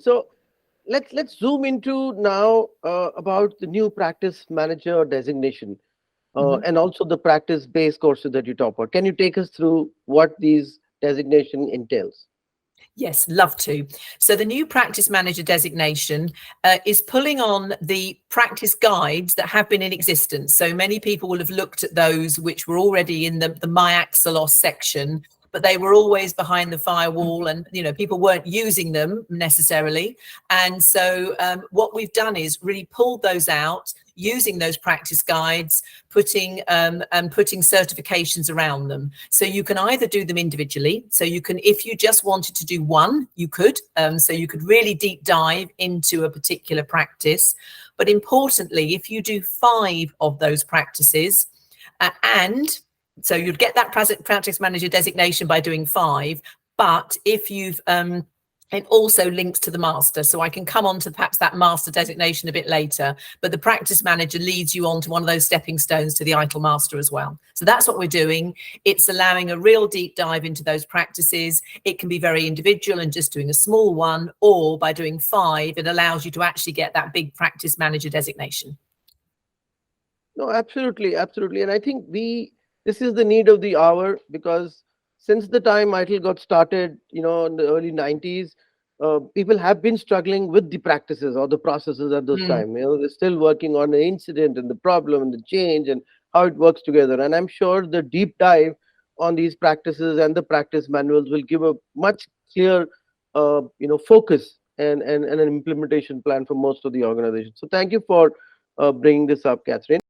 So let's zoom into now about the new practice manager designation Mhm. and also the practice based courses that you talk about. Can you take us through what these designation entails? Yes, love to. So the new practice manager designation is pulling on the practice guides that have been in existence. So many people will have looked at those which were already in the My Axelos section, but they were always behind the firewall, and people weren't using them necessarily. And so what we've done is really pulled those out, using those practice guides, putting certifications around them. So you can either do them individually. So you can, if you just wanted to do one, you could. So you could really deep dive into a particular practice. But importantly, if you do 5 of those practices, and so you'd get that practice manager designation by doing 5. But if you've it also links to the master. So I can come on to perhaps that master designation a bit later, but the practice manager leads you on to one of those stepping stones to the ITIL master as well. So that's what we're doing. It's allowing a real deep dive into those practices. It can be very individual and just doing a small one, or by doing 5, it allows you to actually get that big practice manager designation. No, absolutely, absolutely. And I think this is the need of the hour, because since the time ITIL got started, in the early 90s, people have been struggling with the practices or the processes at those Mm. time. They're still working on the incident and the problem and the change and how it works together. And I'm sure the deep dive on these practices and the practice manuals will give a much clear, focus and an implementation plan for most of the organizations. So thank you for bringing this up, Catherine.